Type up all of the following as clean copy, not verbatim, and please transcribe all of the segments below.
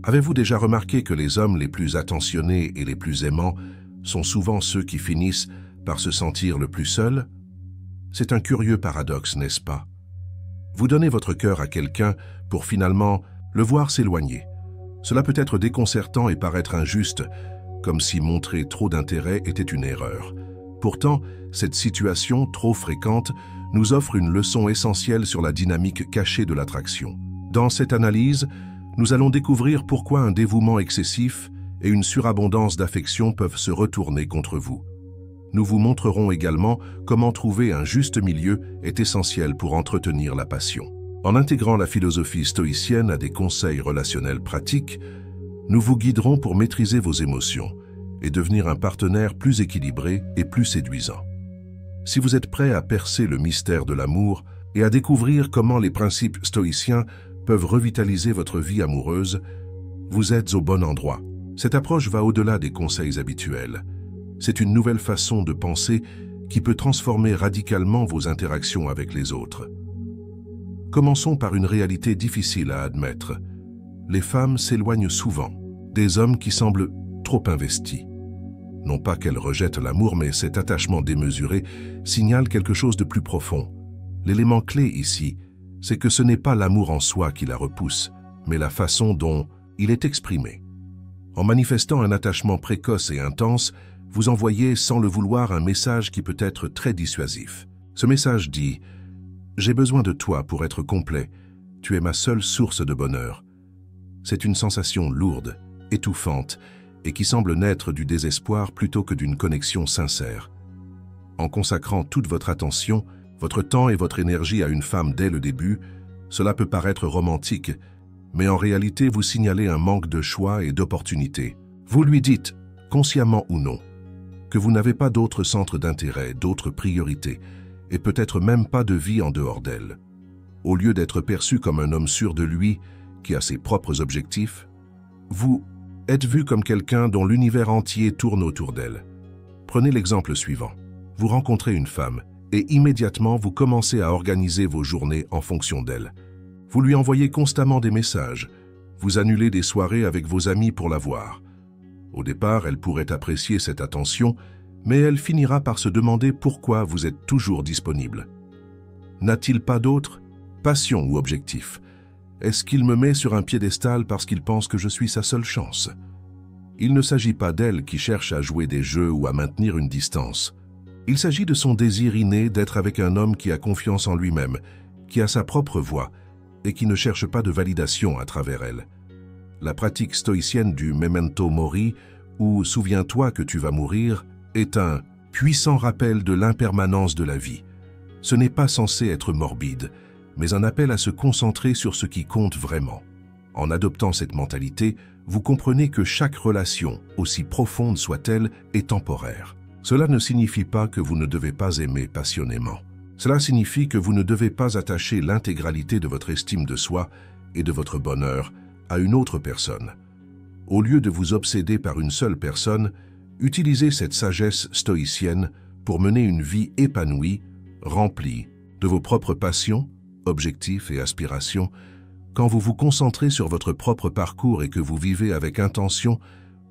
Avez-vous déjà remarqué que les hommes les plus attentionnés et les plus aimants sont souvent ceux qui finissent par se sentir le plus seuls? C'est un curieux paradoxe, n'est-ce pas? Vous donnez votre cœur à quelqu'un pour finalement le voir s'éloigner. Cela peut être déconcertant et paraître injuste, comme si montrer trop d'intérêt était une erreur. Pourtant, cette situation trop fréquente nous offre une leçon essentielle sur la dynamique cachée de l'attraction. Dans cette analyse, nous allons découvrir pourquoi un dévouement excessif et une surabondance d'affection peuvent se retourner contre vous. Nous vous montrerons également comment trouver un juste milieu est essentiel pour entretenir la passion. En intégrant la philosophie stoïcienne à des conseils relationnels pratiques, nous vous guiderons pour maîtriser vos émotions et devenir un partenaire plus équilibré et plus séduisant. Si vous êtes prêt à percer le mystère de l'amour et à découvrir comment les principes stoïciens peuvent revitaliser votre vie amoureuse, vous êtes au bon endroit. Cette approche va au-delà des conseils habituels. C'est une nouvelle façon de penser qui peut transformer radicalement vos interactions avec les autres. Commençons par une réalité difficile à admettre. Les femmes s'éloignent souvent des hommes qui semblent trop investis. Non pas qu'elles rejettent l'amour, mais cet attachement démesuré signale quelque chose de plus profond. L'élément clé ici, c'est que ce n'est pas l'amour en soi qui la repousse, mais la façon dont il est exprimé. En manifestant un attachement précoce et intense, vous envoyez sans le vouloir un message qui peut être très dissuasif. Ce message dit « J'ai besoin de toi pour être complet, tu es ma seule source de bonheur ». C'est une sensation lourde, étouffante, et qui semble naître du désespoir plutôt que d'une connexion sincère. En consacrant toute votre attention, votre temps et votre énergie à une femme dès le début, cela peut paraître romantique, mais en réalité vous signalez un manque de choix et d'opportunités. Vous lui dites, consciemment ou non, que vous n'avez pas d'autres centres d'intérêt, d'autres priorités, et peut-être même pas de vie en dehors d'elle. Au lieu d'être perçu comme un homme sûr de lui, qui a ses propres objectifs, vous êtes vu comme quelqu'un dont l'univers entier tourne autour d'elle. Prenez l'exemple suivant. Vous rencontrez une femme et immédiatement vous commencez à organiser vos journées en fonction d'elle. Vous lui envoyez constamment des messages. Vous annulez des soirées avec vos amis pour la voir. Au départ, elle pourrait apprécier cette attention, mais elle finira par se demander pourquoi vous êtes toujours disponible. N'a-t-il pas d'autre passion ou objectif? Est-ce qu'il me met sur un piédestal parce qu'il pense que je suis sa seule chance? Il ne s'agit pas d'elle qui cherche à jouer des jeux ou à maintenir une distance. Il s'agit de son désir inné d'être avec un homme qui a confiance en lui-même, qui a sa propre voix et qui ne cherche pas de validation à travers elle. La pratique stoïcienne du memento mori, ou souviens-toi que tu vas mourir, est un puissant rappel de l'impermanence de la vie. Ce n'est pas censé être morbide, mais un appel à se concentrer sur ce qui compte vraiment. En adoptant cette mentalité, vous comprenez que chaque relation, aussi profonde soit-elle, est temporaire. Cela ne signifie pas que vous ne devez pas aimer passionnément. Cela signifie que vous ne devez pas attacher l'intégralité de votre estime de soi et de votre bonheur à une autre personne. Au lieu de vous obséder par une seule personne, utilisez cette sagesse stoïcienne pour mener une vie épanouie, remplie de vos propres passions, objectifs et aspirations. Quand vous vous concentrez sur votre propre parcours et que vous vivez avec intention,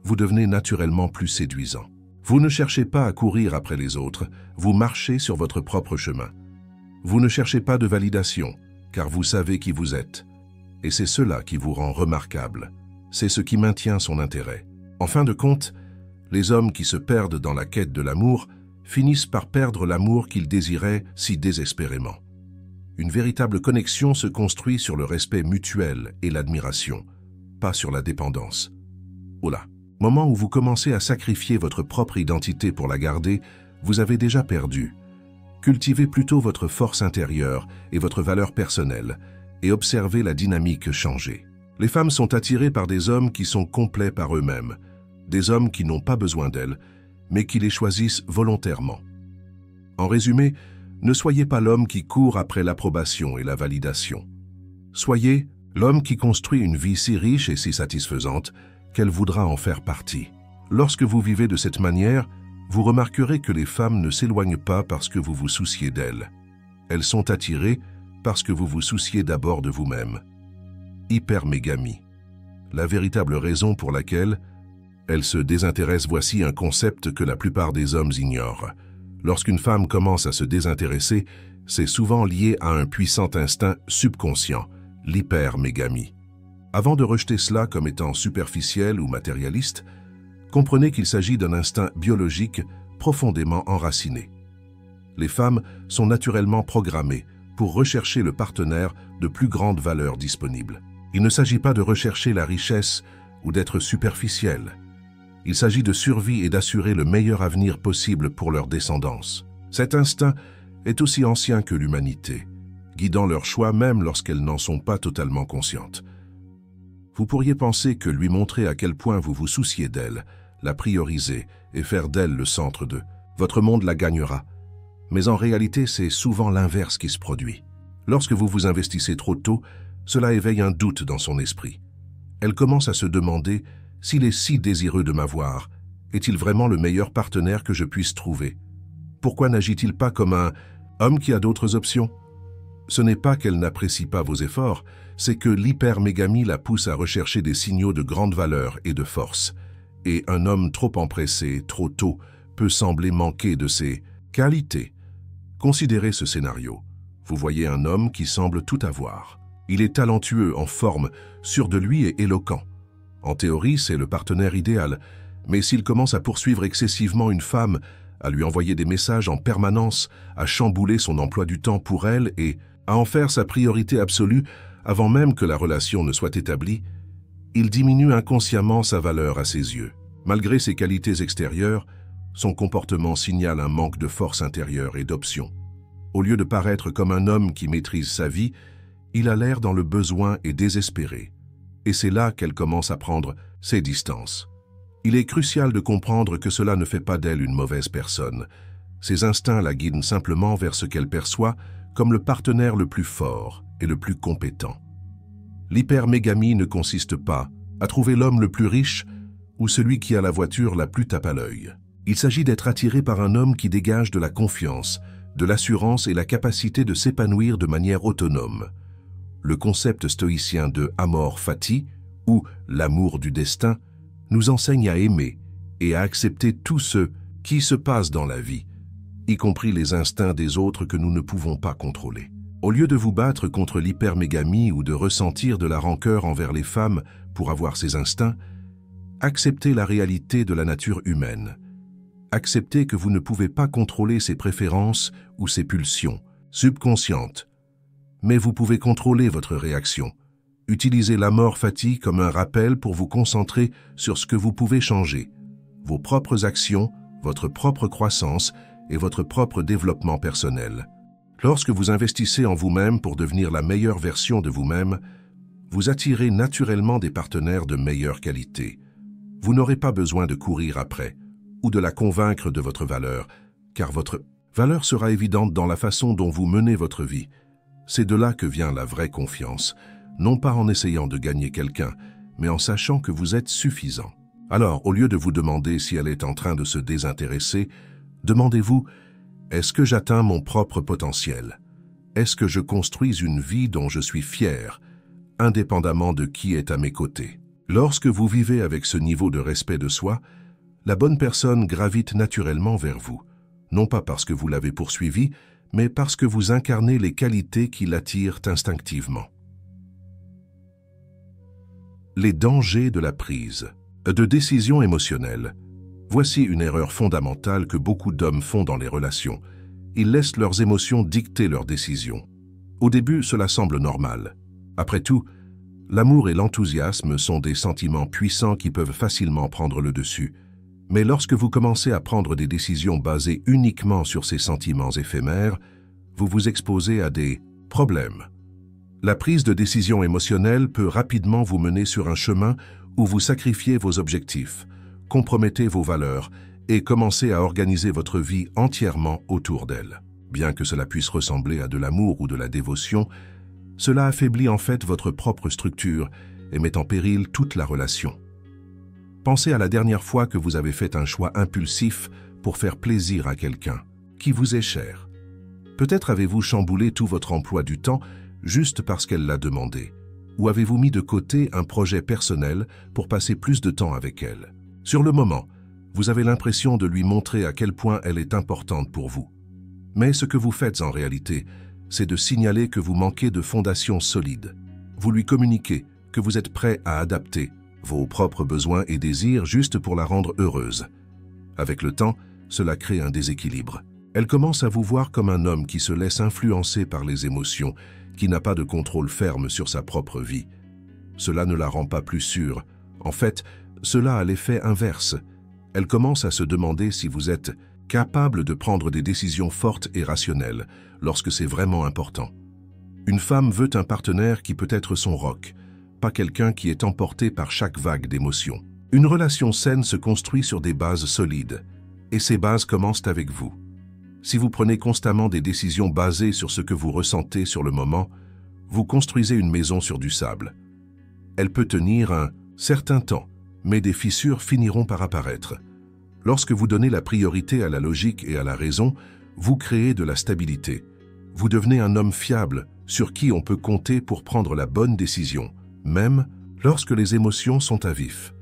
vous devenez naturellement plus séduisant. Vous ne cherchez pas à courir après les autres, vous marchez sur votre propre chemin. Vous ne cherchez pas de validation, car vous savez qui vous êtes. Et c'est cela qui vous rend remarquable. C'est ce qui maintient son intérêt. En fin de compte, les hommes qui se perdent dans la quête de l'amour finissent par perdre l'amour qu'ils désiraient si désespérément. Une véritable connexion se construit sur le respect mutuel et l'admiration, pas sur la dépendance. Oula, moment où vous commencez à sacrifier votre propre identité pour la garder, vous avez déjà perdu. Cultivez plutôt votre force intérieure et votre valeur personnelle et observez la dynamique changer. Les femmes sont attirées par des hommes qui sont complets par eux-mêmes, des hommes qui n'ont pas besoin d'elles, mais qui les choisissent volontairement. En résumé, ne soyez pas l'homme qui court après l'approbation et la validation. Soyez l'homme qui construit une vie si riche et si satisfaisante qu'elle voudra en faire partie. Lorsque vous vivez de cette manière, vous remarquerez que les femmes ne s'éloignent pas parce que vous vous souciez d'elles. Elles sont attirées parce que vous vous souciez d'abord de vous-même. Hypermégamie. la véritable raison pour laquelle elle se désintéresse. Voici un concept que la plupart des hommes ignorent. Lorsqu'une femme commence à se désintéresser, c'est souvent lié à un puissant instinct subconscient, l'hypermégamie. Avant de rejeter cela comme étant superficiel ou matérialiste, comprenez qu'il s'agit d'un instinct biologique profondément enraciné. Les femmes sont naturellement programmées pour rechercher le partenaire de plus grande valeur disponible. Il ne s'agit pas de rechercher la richesse ou d'être superficiel. Il s'agit de survie et d'assurer le meilleur avenir possible pour leur descendance. Cet instinct est aussi ancien que l'humanité, guidant leurs choix même lorsqu'elles n'en sont pas totalement conscientes. Vous pourriez penser que lui montrer à quel point vous vous souciez d'elle, la prioriser et faire d'elle le centre de votre monde la gagnera. Mais en réalité, c'est souvent l'inverse qui se produit. Lorsque vous vous investissez trop tôt, cela éveille un doute dans son esprit. Elle commence à se demander s'il est si désireux de m'avoir. Est-il vraiment le meilleur partenaire que je puisse trouver? Pourquoi n'agit-il pas comme un homme qui a d'autres options? Ce n'est pas qu'elle n'apprécie pas vos efforts, c'est que l'hypermégamie la pousse à rechercher des signaux de grande valeur et de force. Et un homme trop empressé, trop tôt, peut sembler manquer de ses qualités. Considérez ce scénario. Vous voyez un homme qui semble tout avoir. Il est talentueux, en forme, sûr de lui et éloquent. En théorie, c'est le partenaire idéal. Mais s'il commence à poursuivre excessivement une femme, à lui envoyer des messages en permanence, à chambouler son emploi du temps pour elle et à en faire sa priorité absolue avant même que la relation ne soit établie, il diminue inconsciemment sa valeur à ses yeux. Malgré ses qualités extérieures, son comportement signale un manque de force intérieure et d'options. Au lieu de paraître comme un homme qui maîtrise sa vie, il a l'air dans le besoin et désespéré. Et c'est là qu'elle commence à prendre ses distances. Il est crucial de comprendre que cela ne fait pas d'elle une mauvaise personne. Ses instincts la guident simplement vers ce qu'elle perçoit comme le partenaire le plus fort et le plus compétent. L'hypermégamie ne consiste pas à trouver l'homme le plus riche ou celui qui a la voiture la plus tape à l'œil. Il s'agit d'être attiré par un homme qui dégage de la confiance, de l'assurance et la capacité de s'épanouir de manière autonome. Le concept stoïcien de amor fati, ou l'amour du destin, nous enseigne à aimer et à accepter tout ce qui se passe dans la vie, y compris les instincts des autres que nous ne pouvons pas contrôler. Au lieu de vous battre contre l'hypermégamie ou de ressentir de la rancœur envers les femmes pour avoir ces instincts, acceptez la réalité de la nature humaine. Acceptez que vous ne pouvez pas contrôler ses préférences ou ses pulsions subconscientes, mais vous pouvez contrôler votre réaction. Utilisez l'amor fati comme un rappel pour vous concentrer sur ce que vous pouvez changer, vos propres actions, votre propre croissance et votre propre développement personnel. Lorsque vous investissez en vous-même pour devenir la meilleure version de vous-même, vous attirez naturellement des partenaires de meilleure qualité. Vous n'aurez pas besoin de courir après ou de la convaincre de votre valeur, car votre valeur sera évidente dans la façon dont vous menez votre vie. C'est de là que vient la vraie confiance, non pas en essayant de gagner quelqu'un, mais en sachant que vous êtes suffisant. Alors, au lieu de vous demander si elle est en train de se désintéresser, demandez-vous, est-ce que j'atteins mon propre potentiel? Est-ce que je construis une vie dont je suis fier, indépendamment de qui est à mes côtés? Lorsque vous vivez avec ce niveau de respect de soi, la bonne personne gravite naturellement vers vous, non pas parce que vous l'avez poursuivi, mais parce que vous incarnez les qualités qui l'attirent instinctivement. Les dangers de la prise de décision émotionnelle. Voici une erreur fondamentale que beaucoup d'hommes font dans les relations. Ils laissent leurs émotions dicter leurs décisions. Au début, cela semble normal. Après tout, l'amour et l'enthousiasme sont des sentiments puissants qui peuvent facilement prendre le dessus. Mais lorsque vous commencez à prendre des décisions basées uniquement sur ces sentiments éphémères, vous vous exposez à des problèmes. La prise de décision émotionnelle peut rapidement vous mener sur un chemin où vous sacrifiez vos objectifs, compromettez vos valeurs et commencez à organiser votre vie entièrement autour d'elle. Bien que cela puisse ressembler à de l'amour ou de la dévotion, cela affaiblit en fait votre propre structure et met en péril toute la relation. Pensez à la dernière fois que vous avez fait un choix impulsif pour faire plaisir à quelqu'un qui vous est cher. Peut-être avez-vous chamboulé tout votre emploi du temps juste parce qu'elle l'a demandé. ou avez-vous mis de côté un projet personnel pour passer plus de temps avec elle? Sur le moment, vous avez l'impression de lui montrer à quel point elle est importante pour vous. Mais ce que vous faites en réalité, c'est de signaler que vous manquez de fondation solide. Vous lui communiquez que vous êtes prêt à adapter vos propres besoins et désirs juste pour la rendre heureuse. Avec le temps, cela crée un déséquilibre. Elle commence à vous voir comme un homme qui se laisse influencer par les émotions, qui n'a pas de contrôle ferme sur sa propre vie. Cela ne la rend pas plus sûre. En fait, cela a l'effet inverse. Elle commence à se demander si vous êtes capable de prendre des décisions fortes et rationnelles lorsque c'est vraiment important. Une femme veut un partenaire qui peut être son roc, pas quelqu'un qui est emporté par chaque vague d'émotions. Une relation saine se construit sur des bases solides, et ces bases commencent avec vous. Si vous prenez constamment des décisions basées sur ce que vous ressentez sur le moment, vous construisez une maison sur du sable. Elle peut tenir un certain temps, mais des fissures finiront par apparaître. Lorsque vous donnez la priorité à la logique et à la raison, vous créez de la stabilité. Vous devenez un homme fiable, sur qui on peut compter pour prendre la bonne décision, même lorsque les émotions sont à vif.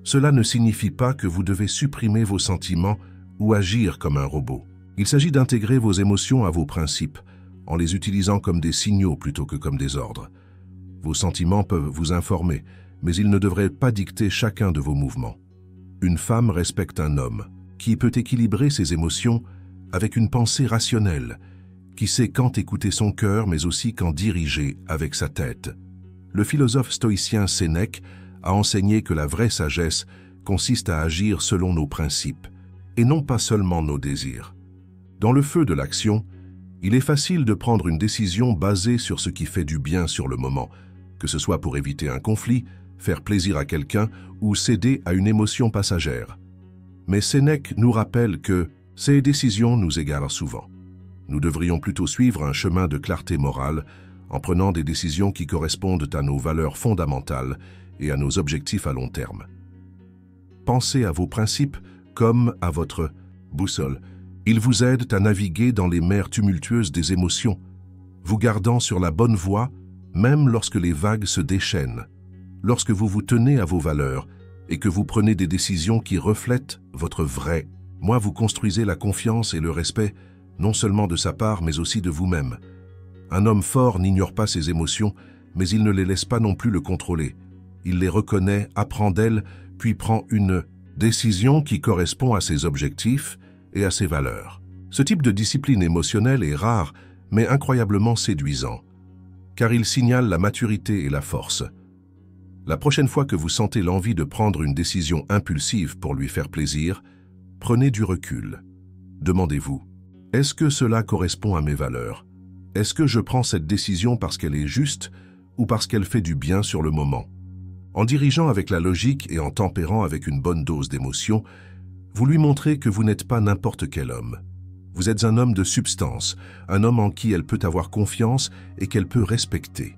Cela ne signifie pas que vous devez supprimer vos sentiments ou agir comme un robot. Il s'agit d'intégrer vos émotions à vos principes, en les utilisant comme des signaux plutôt que comme des ordres. Vos sentiments peuvent vous informer, mais ils ne devraient pas dicter chacun de vos mouvements. Une femme respecte un homme qui peut équilibrer ses émotions avec une pensée rationnelle, qui sait quand écouter son cœur mais aussi quand diriger avec sa tête. Le philosophe stoïcien Sénèque a enseigné que la vraie sagesse consiste à agir selon nos principes, et non pas seulement nos désirs. Dans le feu de l'action, il est facile de prendre une décision basée sur ce qui fait du bien sur le moment, que ce soit pour éviter un conflit, faire plaisir à quelqu'un ou céder à une émotion passagère. Mais Sénèque nous rappelle que ces décisions nous égarent souvent. Nous devrions plutôt suivre un chemin de clarté morale en prenant des décisions qui correspondent à nos valeurs fondamentales et à nos objectifs à long terme. Pensez à vos principes comme à votre boussole. Ils vous aident à naviguer dans les mers tumultueuses des émotions, vous gardant sur la bonne voie même lorsque les vagues se déchaînent. Lorsque vous vous tenez à vos valeurs et que vous prenez des décisions qui reflètent votre vrai moi, vous construisez la confiance et le respect, non seulement de sa part, mais aussi de vous-même. Un homme fort n'ignore pas ses émotions, mais il ne les laisse pas non plus le contrôler. Il les reconnaît, apprend d'elles, puis prend une décision qui correspond à ses objectifs et à ses valeurs. Ce type de discipline émotionnelle est rare, mais incroyablement séduisant, car il signale la maturité et la force. La prochaine fois que vous sentez l'envie de prendre une décision impulsive pour lui faire plaisir, prenez du recul. Demandez-vous, est-ce que cela correspond à mes valeurs? Est-ce que je prends cette décision parce qu'elle est juste ou parce qu'elle fait du bien sur le moment? En dirigeant avec la logique et en tempérant avec une bonne dose d'émotion, vous lui montrez que vous n'êtes pas n'importe quel homme. Vous êtes un homme de substance, un homme en qui elle peut avoir confiance et qu'elle peut respecter.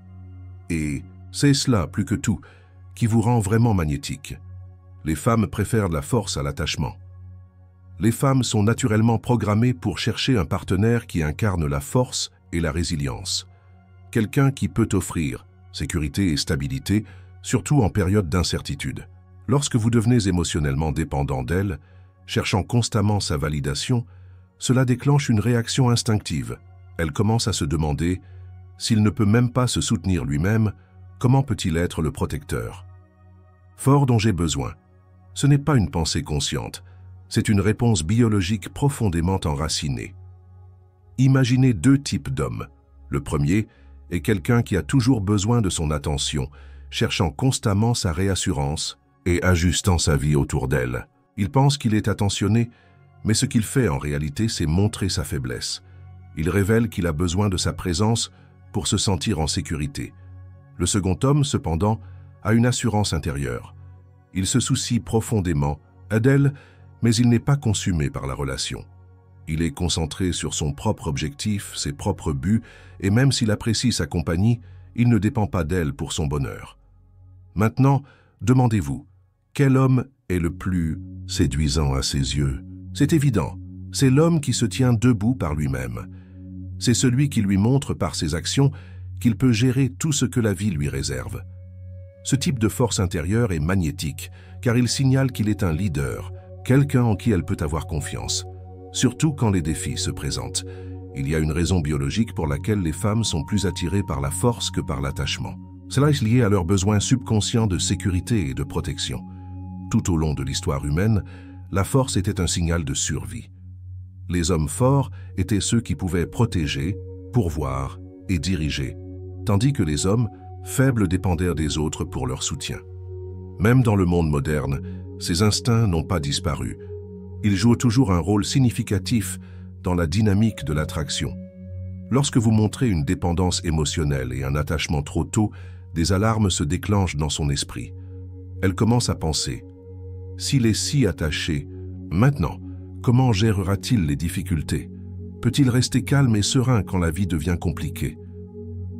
Et c'est cela, plus que tout, qui vous rend vraiment magnétique. Les femmes préfèrent la force à l'attachement. Les femmes sont naturellement programmées pour chercher un partenaire qui incarne la force et la résilience. Quelqu'un qui peut offrir sécurité et stabilité, surtout en période d'incertitude. Lorsque vous devenez émotionnellement dépendant d'elle, cherchant constamment sa validation, cela déclenche une réaction instinctive. Elle commence à se demander, s'il ne peut même pas se soutenir lui-même, comment peut-il être le protecteur? Fort dont j'ai besoin. Ce n'est pas une pensée consciente, c'est une réponse biologique profondément enracinée. Imaginez deux types d'hommes. Le premier est quelqu'un qui a toujours besoin de son attention, cherchant constamment sa réassurance et ajustant sa vie autour d'elle. Il pense qu'il est attentionné, mais ce qu'il fait en réalité, c'est montrer sa faiblesse. Il révèle qu'il a besoin de sa présence pour se sentir en sécurité. Le second homme, cependant, a une assurance intérieure. Il se soucie profondément d'elle, mais il n'est pas consumé par la relation. Il est concentré sur son propre objectif, ses propres buts, et même s'il apprécie sa compagnie, il ne dépend pas d'elle pour son bonheur. Maintenant, demandez-vous, quel homme est le plus séduisant à ses yeux? C'est évident, c'est l'homme qui se tient debout par lui-même. C'est celui qui lui montre par ses actions qu'il peut gérer tout ce que la vie lui réserve. Ce type de force intérieure est magnétique, car il signale qu'il est un leader, quelqu'un en qui elle peut avoir confiance, surtout quand les défis se présentent. Il y a une raison biologique pour laquelle les femmes sont plus attirées par la force que par l'attachement. Cela est lié à leurs besoins subconscients de sécurité et de protection. Tout au long de l'histoire humaine, la force était un signal de survie. Les hommes forts étaient ceux qui pouvaient protéger, pourvoir et diriger, tandis que les hommes faibles dépendaient des autres pour leur soutien. Même dans le monde moderne, ces instincts n'ont pas disparu. Ils jouent toujours un rôle significatif dans la dynamique de l'attraction. Lorsque vous montrez une dépendance émotionnelle et un attachement trop tôt, des alarmes se déclenchent dans son esprit. Elle commence à penser « S'il est si attaché, maintenant, comment gérera-t-il les difficultés? Peut-il rester calme et serein quand la vie devient compliquée ?»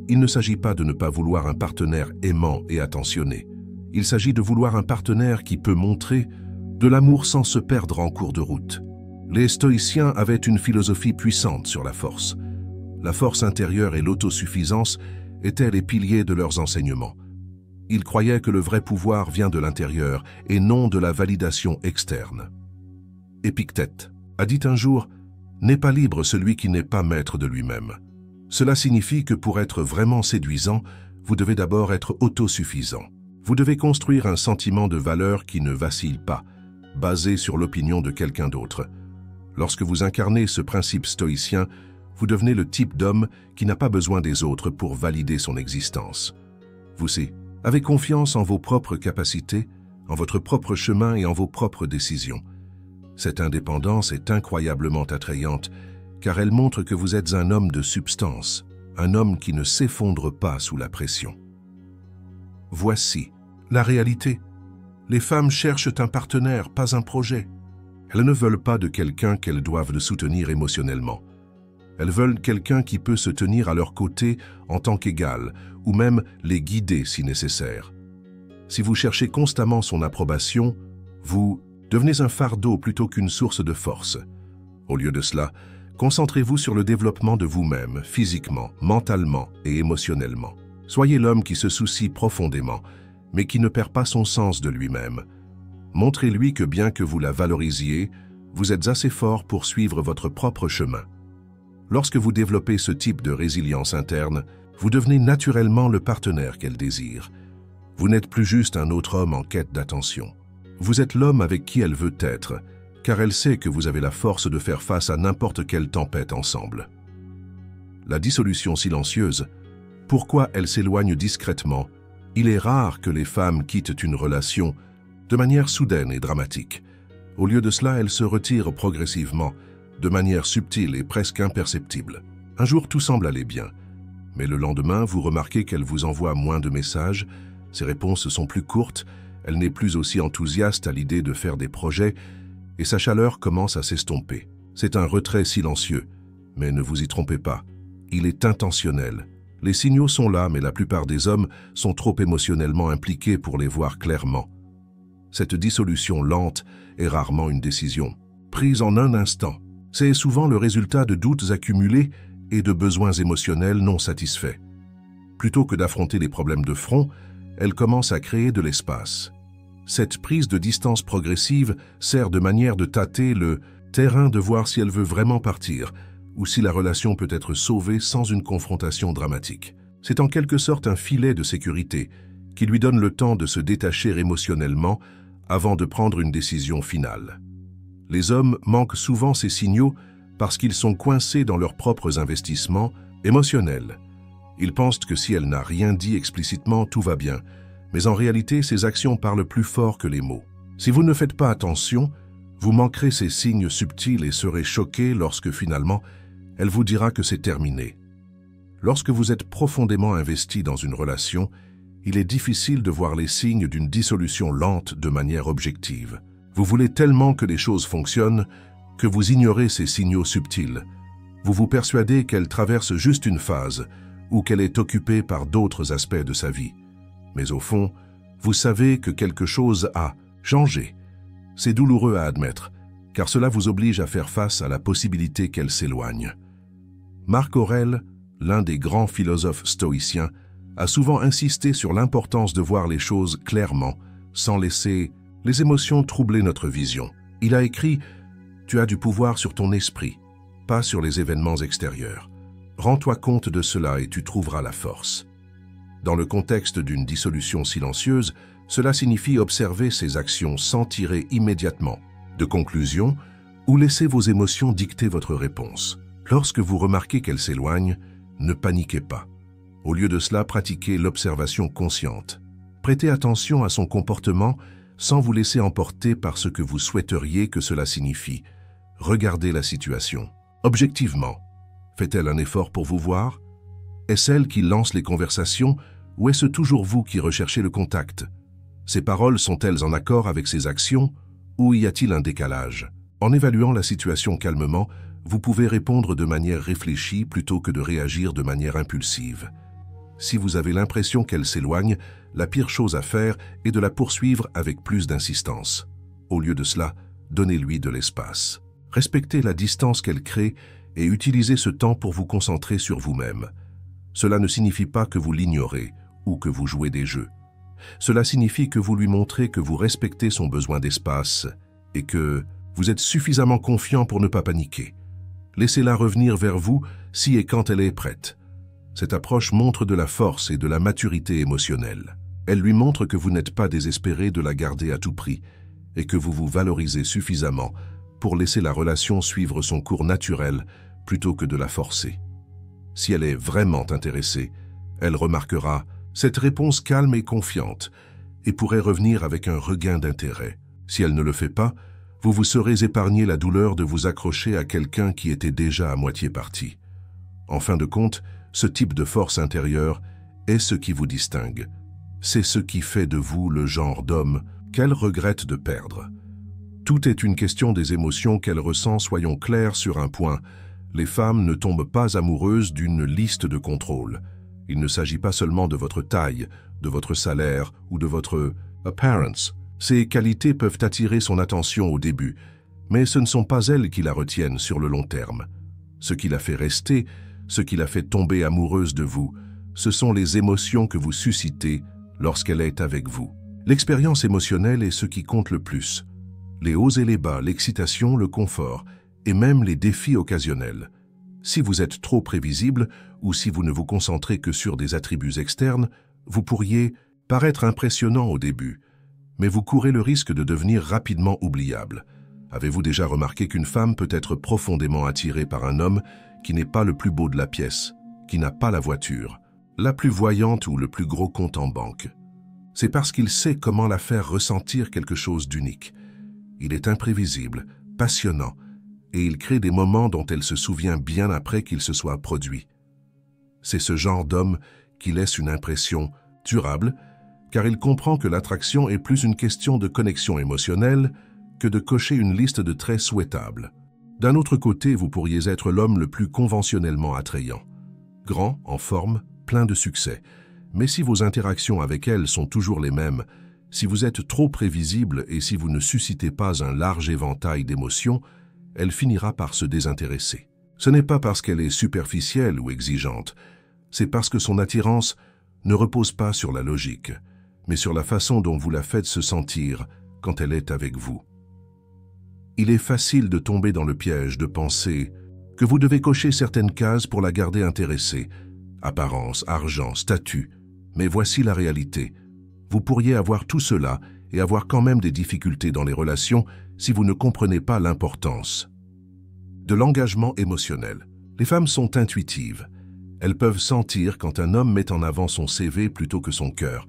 Il ne s'agit pas de ne pas vouloir un partenaire aimant et attentionné. Il s'agit de vouloir un partenaire qui peut montrer de l'amour sans se perdre en cours de route. Les stoïciens avaient une philosophie puissante sur la force. La force intérieure et l'autosuffisance étaient les piliers de leurs enseignements. Ils croyaient que le vrai pouvoir vient de l'intérieur et non de la validation externe. Épictète a dit un jour « N'est pas libre celui qui n'est pas maître de lui-même ». Cela signifie que pour être vraiment séduisant, vous devez d'abord être autosuffisant. Vous devez construire un sentiment de valeur qui ne vacille pas, basé sur l'opinion de quelqu'un d'autre. Lorsque vous incarnez ce principe stoïcien, vous devenez le type d'homme qui n'a pas besoin des autres pour valider son existence. Vous avez confiance en vos propres capacités, en votre propre chemin et en vos propres décisions. Cette indépendance est incroyablement attrayante, car elle montre que vous êtes un homme de substance, un homme qui ne s'effondre pas sous la pression. Voici la réalité. Les femmes cherchent un partenaire, pas un projet. Elles ne veulent pas de quelqu'un qu'elles doivent soutenir émotionnellement. Elles veulent quelqu'un qui peut se tenir à leur côté en tant qu'égal, ou même les guider si nécessaire. Si vous cherchez constamment son approbation, vous devenez un fardeau plutôt qu'une source de force. Au lieu de cela, concentrez-vous sur le développement de vous-même, physiquement, mentalement et émotionnellement. Soyez l'homme qui se soucie profondément, mais qui ne perd pas son sens de lui-même. Montrez-lui que bien que vous la valorisiez, vous êtes assez fort pour suivre votre propre chemin. Lorsque vous développez ce type de résilience interne, vous devenez naturellement le partenaire qu'elle désire. Vous n'êtes plus juste un autre homme en quête d'attention. Vous êtes l'homme avec qui elle veut être, car elle sait que vous avez la force de faire face à n'importe quelle tempête ensemble. La dissolution silencieuse. Pourquoi elle s'éloigne discrètement? Il est rare que les femmes quittent une relation de manière soudaine et dramatique. Au lieu de cela, elles se retirent progressivement, de manière subtile et presque imperceptible. Un jour, tout semble aller bien, mais le lendemain, vous remarquez qu'elle vous envoie moins de messages, ses réponses sont plus courtes, elle n'est plus aussi enthousiaste à l'idée de faire des projets, et sa chaleur commence à s'estomper. C'est un retrait silencieux, mais ne vous y trompez pas, il est intentionnel. Les signaux sont là, mais la plupart des hommes sont trop émotionnellement impliqués pour les voir clairement. Cette dissolution lente est rarement une décision, prise en un instant. C'est souvent le résultat de doutes accumulés et de besoins émotionnels non satisfaits. Plutôt que d'affronter les problèmes de front, elle commence à créer de l'espace. Cette prise de distance progressive sert de manière de tâter le terrain, de voir si elle veut vraiment partir ou si la relation peut être sauvée sans une confrontation dramatique. C'est en quelque sorte un filet de sécurité qui lui donne le temps de se détacher émotionnellement avant de prendre une décision finale. Les hommes manquent souvent ces signaux parce qu'ils sont coincés dans leurs propres investissements émotionnels. Ils pensent que si elle n'a rien dit explicitement, tout va bien, mais en réalité, ses actions parlent plus fort que les mots. Si vous ne faites pas attention, vous manquerez ces signes subtils et serez choqué lorsque finalement, elle vous dira que c'est terminé. Lorsque vous êtes profondément investi dans une relation, il est difficile de voir les signes d'une dissolution lente de manière objective. Vous voulez tellement que les choses fonctionnent que vous ignorez ces signaux subtils. Vous vous persuadez qu'elle traverse juste une phase ou qu'elle est occupée par d'autres aspects de sa vie. Mais au fond, vous savez que quelque chose a changé. C'est douloureux à admettre, car cela vous oblige à faire face à la possibilité qu'elle s'éloigne. Marc Aurèle l'un des grands philosophes stoïciens, a souvent insisté sur l'importance de voir les choses clairement, sans laisser les émotions troubler notre vision. Il a écrit « Tu as du pouvoir sur ton esprit, pas sur les événements extérieurs. Rends-toi compte de cela et tu trouveras la force. » Dans le contexte d'une dissolution silencieuse, cela signifie observer ses actions sans tirer immédiatement de conclusion ou laisser vos émotions dicter votre réponse. Lorsque vous remarquez qu'elle s'éloigne, ne paniquez pas. Au lieu de cela, pratiquez l'observation consciente. Prêtez attention à son comportement sans vous laisser emporter par ce que vous souhaiteriez que cela signifie. Regardez la situation. Objectivement, fait-elle un effort pour vous voir? Est-ce elle qui lance les conversations ou est-ce toujours vous qui recherchez le contact? Ses paroles sont-elles en accord avec ses actions ou y a-t-il un décalage? En évaluant la situation calmement, vous pouvez répondre de manière réfléchie plutôt que de réagir de manière impulsive. Si vous avez l'impression qu'elle s'éloigne, la pire chose à faire est de la poursuivre avec plus d'insistance. Au lieu de cela, donnez-lui de l'espace. Respectez la distance qu'elle crée et utilisez ce temps pour vous concentrer sur vous-même. Cela ne signifie pas que vous l'ignorez ou que vous jouez des jeux. Cela signifie que vous lui montrez que vous respectez son besoin d'espace et que vous êtes suffisamment confiant pour ne pas paniquer. Laissez-la revenir vers vous si et quand elle est prête. Cette approche montre de la force et de la maturité émotionnelle. Elle lui montre que vous n'êtes pas désespéré de la garder à tout prix et que vous vous valorisez suffisamment pour laisser la relation suivre son cours naturel plutôt que de la forcer. Si elle est vraiment intéressée, elle remarquera cette réponse calme et confiante et pourrait revenir avec un regain d'intérêt. Si elle ne le fait pas, vous vous serez épargné la douleur de vous accrocher à quelqu'un qui était déjà à moitié parti. En fin de compte, ce type de force intérieure est ce qui vous distingue. C'est ce qui fait de vous le genre d'homme qu'elle regrette de perdre. Tout est une question des émotions qu'elle ressent, soyons clairs sur un point. Les femmes ne tombent pas amoureuses d'une liste de contrôle. Il ne s'agit pas seulement de votre taille, de votre salaire ou de votre appearance. Ces qualités peuvent attirer son attention au début, mais ce ne sont pas elles qui la retiennent sur le long terme. Ce qui la fait rester, ce qui la fait tomber amoureuse de vous, ce sont les émotions que vous suscitez lorsqu'elle est avec vous. L'expérience émotionnelle est ce qui compte le plus. Les hauts et les bas, l'excitation, le confort, et même les défis occasionnels. Si vous êtes trop prévisible ou si vous ne vous concentrez que sur des attributs externes, vous pourriez paraître impressionnant au début, mais vous courez le risque de devenir rapidement oubliable. Avez-vous déjà remarqué qu'une femme peut être profondément attirée par un homme qui n'est pas le plus beau de la pièce, qui n'a pas la voiture, la plus voyante ou le plus gros compte en banque? C'est parce qu'il sait comment la faire ressentir quelque chose d'unique. Il est imprévisible, passionnant, et il crée des moments dont elle se souvient bien après qu'ils se soient produits. C'est ce genre d'homme qui laisse une impression durable, car il comprend que l'attraction est plus une question de connexion émotionnelle que de cocher une liste de traits souhaitables. D'un autre côté, vous pourriez être l'homme le plus conventionnellement attrayant. Grand, en forme, plein de succès. Mais si vos interactions avec elle sont toujours les mêmes, si vous êtes trop prévisible et si vous ne suscitez pas un large éventail d'émotions, elle finira par se désintéresser. Ce n'est pas parce qu'elle est superficielle ou exigeante, c'est parce que son attirance ne repose pas sur la logique, mais sur la façon dont vous la faites se sentir quand elle est avec vous. Il est facile de tomber dans le piège de penser que vous devez cocher certaines cases pour la garder intéressée. Apparence, argent, statut. Mais voici la réalité. Vous pourriez avoir tout cela et avoir quand même des difficultés dans les relations si vous ne comprenez pas l'importance de l'engagement émotionnel. Les femmes sont intuitives. Elles peuvent sentir quand un homme met en avant son CV plutôt que son cœur.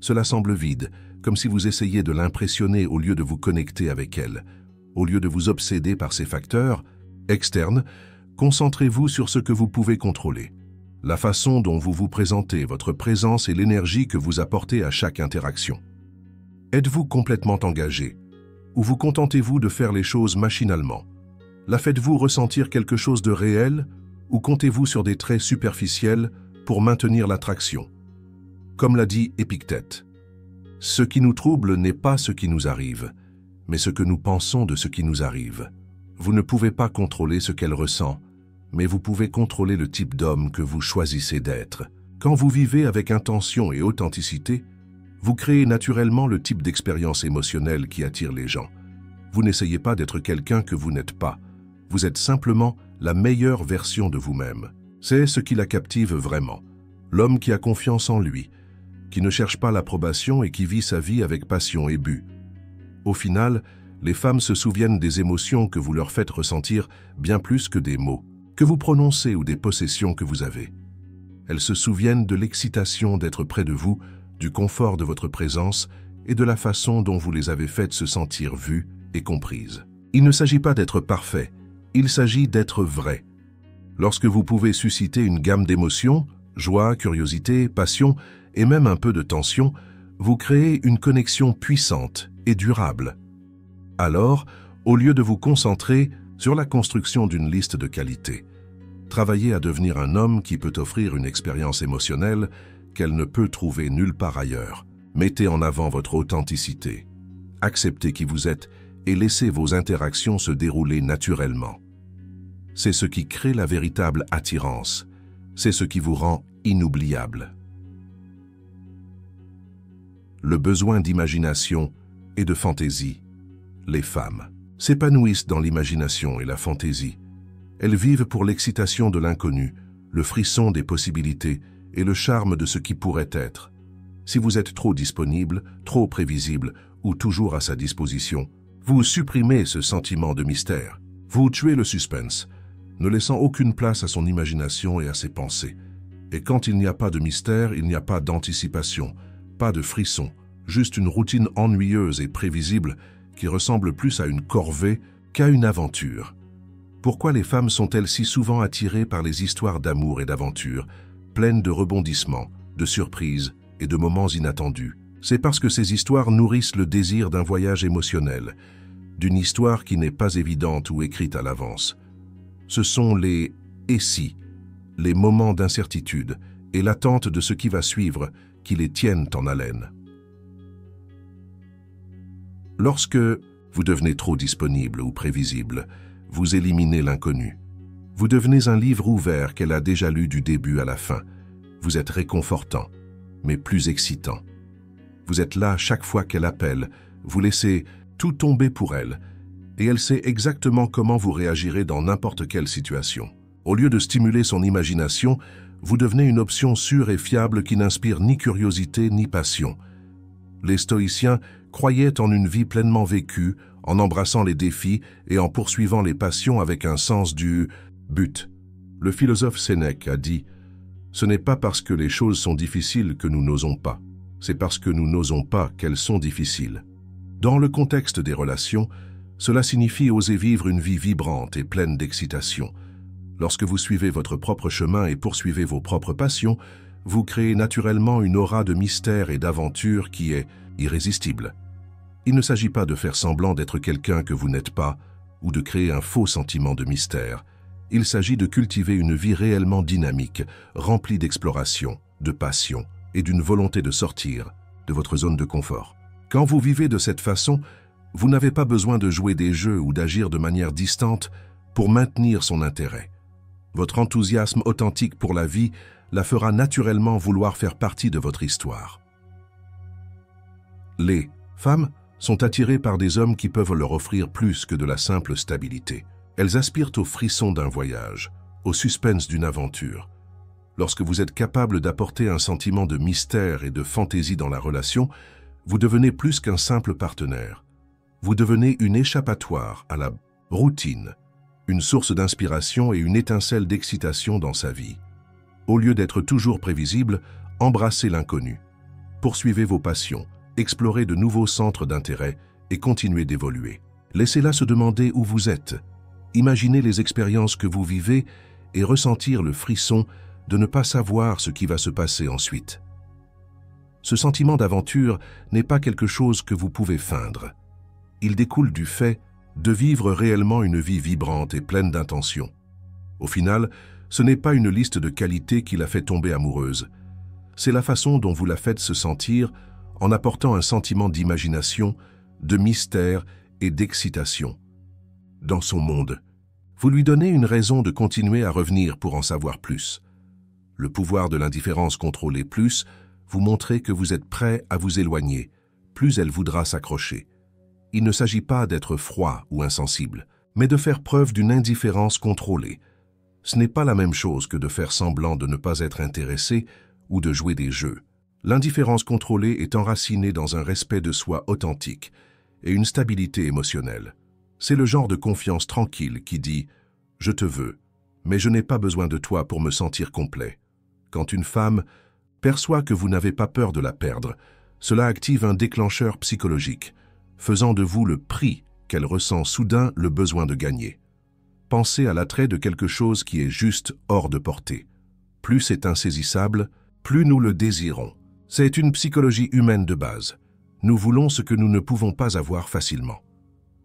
Cela semble vide, comme si vous essayiez de l'impressionner au lieu de vous connecter avec elle. Au lieu de vous obséder par ces facteurs externes, concentrez-vous sur ce que vous pouvez contrôler. La façon dont vous vous présentez, votre présence et l'énergie que vous apportez à chaque interaction. Êtes-vous complètement engagé? Ou vous contentez-vous de faire les choses machinalement? La faites-vous ressentir quelque chose de réel ou comptez-vous sur des traits superficiels pour maintenir l'attraction? Comme l'a dit Épictète, « Ce qui nous trouble n'est pas ce qui nous arrive, mais ce que nous pensons de ce qui nous arrive. » Vous ne pouvez pas contrôler ce qu'elle ressent, mais vous pouvez contrôler le type d'homme que vous choisissez d'être. Quand vous vivez avec intention et authenticité, vous créez naturellement le type d'expérience émotionnelle qui attire les gens. Vous n'essayez pas d'être quelqu'un que vous n'êtes pas. Vous êtes simplement la meilleure version de vous-même. C'est ce qui la captive vraiment. L'homme qui a confiance en lui, qui ne cherche pas l'approbation et qui vit sa vie avec passion et but. Au final, les femmes se souviennent des émotions que vous leur faites ressentir bien plus que des mots que vous prononcez ou des possessions que vous avez. Elles se souviennent de l'excitation d'être près de vous, du confort de votre présence et de la façon dont vous les avez faites se sentir vues et comprises. Il ne s'agit pas d'être parfait, il s'agit d'être vrai. Lorsque vous pouvez susciter une gamme d'émotions, joie, curiosité, passion et même un peu de tension, vous créez une connexion puissante et durable. Alors, au lieu de vous concentrer sur la construction d'une liste de qualités, travaillez à devenir un homme qui peut offrir une expérience émotionnelle qu'elle ne peut trouver nulle part ailleurs. Mettez en avant votre authenticité. Acceptez qui vous êtes et laissez vos interactions se dérouler naturellement. C'est ce qui crée la véritable attirance. C'est ce qui vous rend inoubliable. Le besoin d'imagination et de fantaisie. Les femmes s'épanouissent dans l'imagination et la fantaisie. Elles vivent pour l'excitation de l'inconnu, le frisson des possibilités et le charme de ce qui pourrait être. Si vous êtes trop disponible, trop prévisible ou toujours à sa disposition, vous supprimez ce sentiment de mystère. Vous tuez le suspense, ne laissant aucune place à son imagination et à ses pensées. Et quand il n'y a pas de mystère, il n'y a pas d'anticipation, pas de frisson, juste une routine ennuyeuse et prévisible qui ressemble plus à une corvée qu'à une aventure. Pourquoi les femmes sont-elles si souvent attirées par les histoires d'amour et d'aventure, pleines de rebondissements, de surprises et de moments inattendus? C'est parce que ces histoires nourrissent le désir d'un voyage émotionnel, d'une histoire qui n'est pas évidente ou écrite à l'avance. Ce sont les « et si », les moments d'incertitude et l'attente de ce qui va suivre qui les tiennent en haleine. Lorsque vous devenez trop disponible ou prévisible, vous éliminez l'inconnu. Vous devenez un livre ouvert qu'elle a déjà lu du début à la fin. Vous êtes réconfortant, mais plus excitant. Vous êtes là chaque fois qu'elle appelle, vous laissez tout tomber pour elle, et elle sait exactement comment vous réagirez dans n'importe quelle situation. Au lieu de stimuler son imagination, vous devenez une option sûre et fiable qui n'inspire ni curiosité ni passion. Les stoïciens croyaient en une vie pleinement vécue, en embrassant les défis et en poursuivant les passions avec un sens du but. Le philosophe Sénèque a dit « Ce n'est pas parce que les choses sont difficiles que nous n'osons pas, c'est parce que nous n'osons pas qu'elles sont difficiles. » Dans le contexte des relations, cela signifie oser vivre une vie vibrante et pleine d'excitation. Lorsque vous suivez votre propre chemin et poursuivez vos propres passions, vous créez naturellement une aura de mystère et d'aventure qui est irrésistible. Il ne s'agit pas de faire semblant d'être quelqu'un que vous n'êtes pas ou de créer un faux sentiment de mystère. Il s'agit de cultiver une vie réellement dynamique, remplie d'exploration, de passion et d'une volonté de sortir de votre zone de confort. Quand vous vivez de cette façon, vous n'avez pas besoin de jouer des jeux ou d'agir de manière distante pour maintenir son intérêt. Votre enthousiasme authentique pour la vie la fera naturellement vouloir faire partie de votre histoire. Les femmes sont attirées par des hommes qui peuvent leur offrir plus que de la simple stabilité. Elles aspirent au frisson d'un voyage, au suspense d'une aventure. Lorsque vous êtes capable d'apporter un sentiment de mystère et de fantaisie dans la relation, vous devenez plus qu'un simple partenaire. Vous devenez une échappatoire à la routine, une source d'inspiration et une étincelle d'excitation dans sa vie. Au lieu d'être toujours prévisible, embrassez l'inconnu. Poursuivez vos passions, explorez de nouveaux centres d'intérêt et continuez d'évoluer. Laissez-la se demander où vous êtes. Imaginez les expériences que vous vivez et ressentir le frisson de ne pas savoir ce qui va se passer ensuite. Ce sentiment d'aventure n'est pas quelque chose que vous pouvez feindre. Il découle du fait de vivre réellement une vie vibrante et pleine d'intention. Au final, ce n'est pas une liste de qualités qui la fait tomber amoureuse. C'est la façon dont vous la faites se sentir en apportant un sentiment d'imagination, de mystère et d'excitation. Dans son monde, Vous lui donnez une raison de continuer à revenir pour en savoir plus. Le pouvoir de l'indifférence contrôlée plus, vous montrez que vous êtes prêt à vous éloigner, plus elle voudra s'accrocher. Il ne s'agit pas d'être froid ou insensible, mais de faire preuve d'une indifférence contrôlée. Ce n'est pas la même chose que de faire semblant de ne pas être intéressé ou de jouer des jeux. L'indifférence contrôlée est enracinée dans un respect de soi authentique et une stabilité émotionnelle. C'est le genre de confiance tranquille qui dit « Je te veux, mais je n'ai pas besoin de toi pour me sentir complet ». Quand une femme perçoit que vous n'avez pas peur de la perdre, cela active un déclencheur psychologique, faisant de vous le prix qu'elle ressent soudain le besoin de gagner. Pensez à l'attrait de quelque chose qui est juste hors de portée. Plus c'est insaisissable, plus nous le désirons. C'est une psychologie humaine de base. Nous voulons ce que nous ne pouvons pas avoir facilement.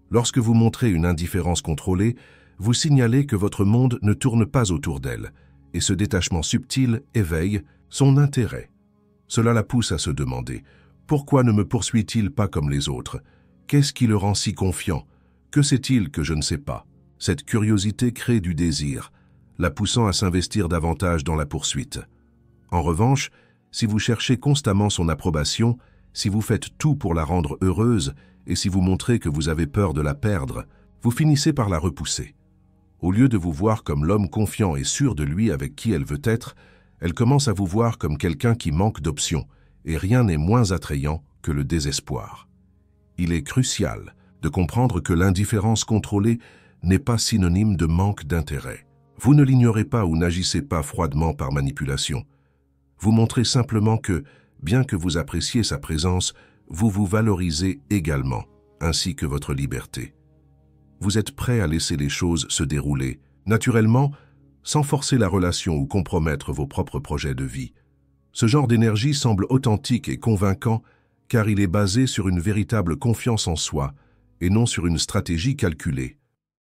Lorsque vous montrez une indifférence contrôlée, vous signalez que votre monde ne tourne pas autour d'elle, et ce détachement subtil éveille son intérêt. Cela la pousse à se demander « Pourquoi ne me poursuit-il pas comme les autres? Qu'est-ce qui le rend si confiant? Que sait-il que je ne sais pas ?» Cette curiosité crée du désir, la poussant à s'investir davantage dans la poursuite. En revanche, si vous cherchez constamment son approbation, si vous faites tout pour la rendre heureuse et si vous montrez que vous avez peur de la perdre, vous finissez par la repousser. Au lieu de vous voir comme l'homme confiant et sûr de lui avec qui elle veut être, elle commence à vous voir comme quelqu'un qui manque d'options, et rien n'est moins attrayant que le désespoir. Il est crucial de comprendre que l'indifférence contrôlée n'est pas synonyme de manque d'intérêt. Vous ne l'ignorez pas ou n'agissez pas froidement par manipulation. Vous montrez simplement que, bien que vous appréciez sa présence, vous vous valorisez également, ainsi que votre liberté. Vous êtes prêt à laisser les choses se dérouler, naturellement, sans forcer la relation ou compromettre vos propres projets de vie. Ce genre d'énergie semble authentique et convaincant car il est basé sur une véritable confiance en soi et non sur une stratégie calculée.